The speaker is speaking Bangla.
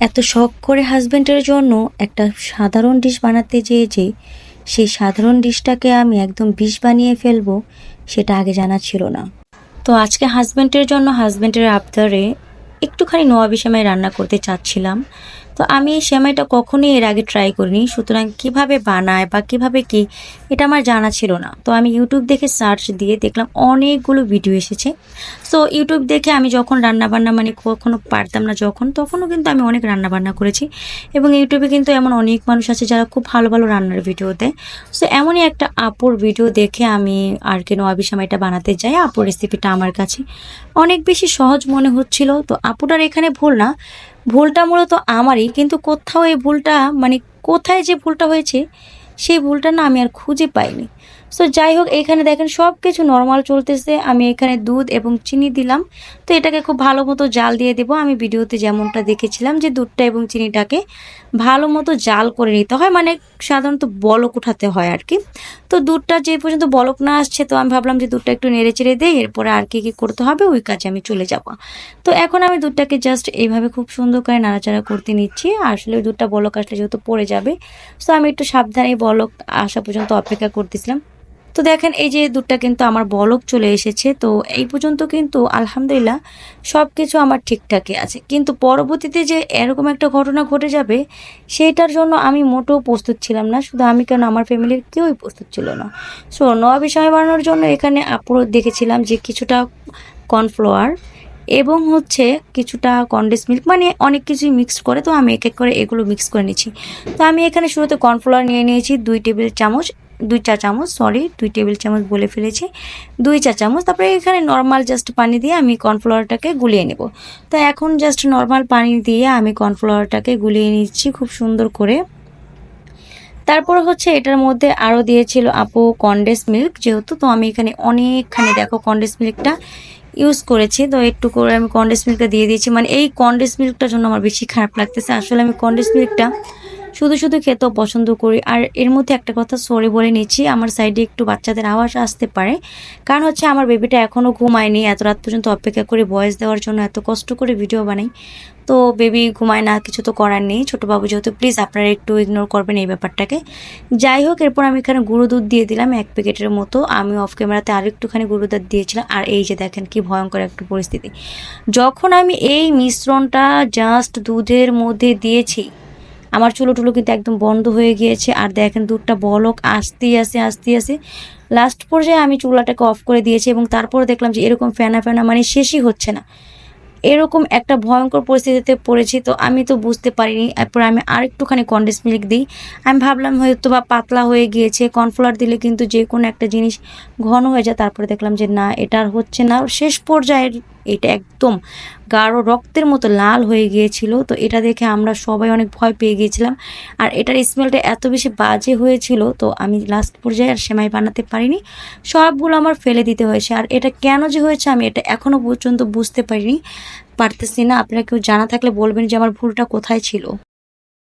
এত শখ করে হাজবেন্ডের জন্য একটা সাধারণ ডিশ বানাতে যে সেই সাধারণ ডিশটাকে আমি একদম বিষ বানিয়ে ফেলবো, সেটা আগে জানা ছিল না। তো আজকে হাজবেন্ডের জন্য হাজবেন্ডের আবদারে একটুখানি নোয়াবি সেমাই রান্না করতে চাচ্ছিলাম। তো আমি এই সেমাইটা কখনোই এর আগে ট্রাই করিনি, সুতরাং কিভাবে বানায় বা কিভাবে কি এটা আমার জানা ছিল না। তো আমি ইউটিউব দেখে সার্চ দিয়ে দেখলাম অনেকগুলো ভিডিও এসেছে। সো ইউটিউব দেখে আমি যখন রান্নাবান্না মানে কখনো পারতাম না তখনও কিন্তু আমি অনেক রান্নাবান্না করেছি। এবং ইউটিউবে কিন্তু এমন অনেক মানুষ আছে যারা খুব ভালো ভালো রান্নার ভিডিও দেয়। সো এমনই একটা আপুর ভিডিও দেখে আমি আর কি নোয়াবি সেমাইটা বানাতে যাই। আপুর রেসিপিটা আমার কাছে অনেক বেশি সহজ মনে হচ্ছিল। তো আপুটার এখানে ভুল না, ভুলটা মূলত আমারই, কিন্তু কোথাও এই ভুলটা মানে কোথায় যে ভুলটা হয়েছে সেই ভুলটা না আমি আর খুঁজে পাইনি। সো যাই হোক, এখানে দেখেন সব কিছু নর্মাল চলতেছে। আমি এখানে দুধ এবং চিনি দিলাম। তো এটাকে খুব ভালো মতো জাল দিয়ে দেবো। আমি ভিডিওতে যেমনটা দেখেছিলাম যে দুধটা এবং চিনিটাকে ভালো মতো জাল করে নিতে হয়, মানে সাধারণত বলক উঠাতে হয় আর কি। তো দুধটা যে পর্যন্ত বলক না আসছে, তো আমি ভাবলাম যে দুধটা একটু নেড়ে চেড়ে দেই, এরপরে আর কি করতে হবে ওই কাজে আমি চলে যাব। তো এখন আমি দুধটাকে জাস্ট এইভাবে খুব সুন্দর করে নাড়াচাড়া করতে নিচ্ছি। আসলে ওই দুধটা বলক আসলে যেহেতু পড়ে যাবে, সো আমি একটু সাবধানে বলক আসা পর্যন্ত অপেক্ষা করতেছিলাম। তো দেখেন এই যে দুধটা কিন্তু আমার বলক চলে এসেছে। তো এই পর্যন্ত কিন্তু আলহামদুলিল্লাহ সব কিছু আমার ঠিকঠাকই আছে, কিন্তু পরবর্তীতে যে এরকম একটা ঘটনা ঘটে যাবে সেইটার জন্য আমি মোটেও প্রস্তুত ছিলাম না। শুধু আমি কেন, আমার ফ্যামিলির কেউই প্রস্তুত ছিল না। সো নোয়াবি সেমাই বানানোর জন্য এখানে আপুরো দেখেছিলাম যে কিছুটা কর্নফ্লাওয়ার এবং হচ্ছে কিছুটা কনডেন্স মিল্ক, মানে অনেক কিছুই মিক্সড করে। তো আমি এক এক করে এগুলো মিক্স করে নিচ্ছি। তো আমি এখানে শুরুতে কর্নফ্লাওয়ার নিয়ে নিয়েছি 2 চা চামচ, সরি 2 টেবিল চামচ বলে ফেলেছি, 2 চা চামচ। তারপরে এখানে নর্মাল জাস্ট পানি দিয়ে আমি কর্নফ্লাওয়ারটাকে গুলিয়ে নেব। তো এখন জাস্ট নর্মাল পানি দিয়ে আমি কর্নফ্লাওয়ারটাকে গুলিয়ে নিচ্ছি খুব সুন্দর করে। তারপর হচ্ছে এটার মধ্যে আরও দিয়েছিল আপু কনডেন্স মিল্ক, যেহেতু তো আমি এখানে অনেকখানি দেখো কনডেন্স মিল্কটা ইউজ করেছি। তো একটু করে আমি কনডেন্স মিল্কটা দিয়ে দিয়েছি। মানে এই কনডেন্স মিল্কটার জন্য আমার বেশি খারাপ লাগতেছে। আসলে আমি কনডেন্স মিল্কটা শুধু শুধু খেতেও পছন্দ করি। আর এর মধ্যে একটা কথা সরি বলে নিচ্ছি, আমার সাইডে একটু বাচ্চাদের আওয়াজ আসতে পারে, কারণ হচ্ছে আমার বেবিটা এখনও ঘুমায়নি। এত রাত পর্যন্ত অপেক্ষা করে ভয়েস দেওয়ার জন্য এত কষ্ট করে ভিডিও বানাই, তো বেবি ঘুমায় না, কিছু তো করার নেই, ছোটো বাবু যেহেতু। প্লিজ আপনারা একটু ইগনোর করবেন এই ব্যাপারটাকে। যাই হোক, এরপর আমি এখানে গুঁড়ো দুধ দিয়ে দিলাম 1 প্যাকেটের মতো। আমি অফ ক্যামেরাতে আর একটুখানি গুঁড়ো দুধ দিয়েছিলাম। আর এই যে দেখেন কি ভয়ঙ্কর একটা পরিস্থিতি, যখন আমি এই মিশ্রণটা জাস্ট দুধের মধ্যে দিয়েছি, আমার চুলো টুলো কিন্তু একদম বন্ধ হয়ে গিয়েছে। আর দেখেন দুধটা বলক আসতে লাস্ট পর্যায়ে আমি চুলাটাকে অফ করে দিয়েছি। এবং তারপরে দেখলাম যে এরকম ফেনা ফেনা, মানে শেষই হচ্ছে না, এরকম একটা ভয়ঙ্কর পরিস্থিতিতে পড়েছি। তো আমি তো বুঝতে পারিনি। এরপর আমি আর একটুখানি কনডেন্স মিল্ক দিই। আমি ভাবলাম হয়তো বা পাতলা হয়ে গিয়েছে, কর্নফ্লাওয়ার দিলে কিন্তু যে কোনো একটা জিনিস ঘন হয়ে যায়। তারপরে দেখলাম যে না, এটা আর হচ্ছে না। শেষ পর্যায়ের এটা একদম গাঢ় রক্তের মতো লাল হয়ে গিয়েছিল। তো এটা দেখে আমরা সবাই অনেক ভয় পেয়ে গিয়েছিলাম। আর এটার স্মেলটা এত বেশি বাজে হয়েছিল, তো আমি লাস্ট পর্যায়ে আর সেমাই বানাতে পারিনি, সবগুলো আমার ফেলে দিতে হয়েছে। আর এটা কেন যে হয়েছে আমি এটা এখনও পর্যন্ত বুঝতে পারতেছি না। আপনারা কেউ জানা থাকলে বলবেন যে আমার ভুলটা কোথায় ছিল।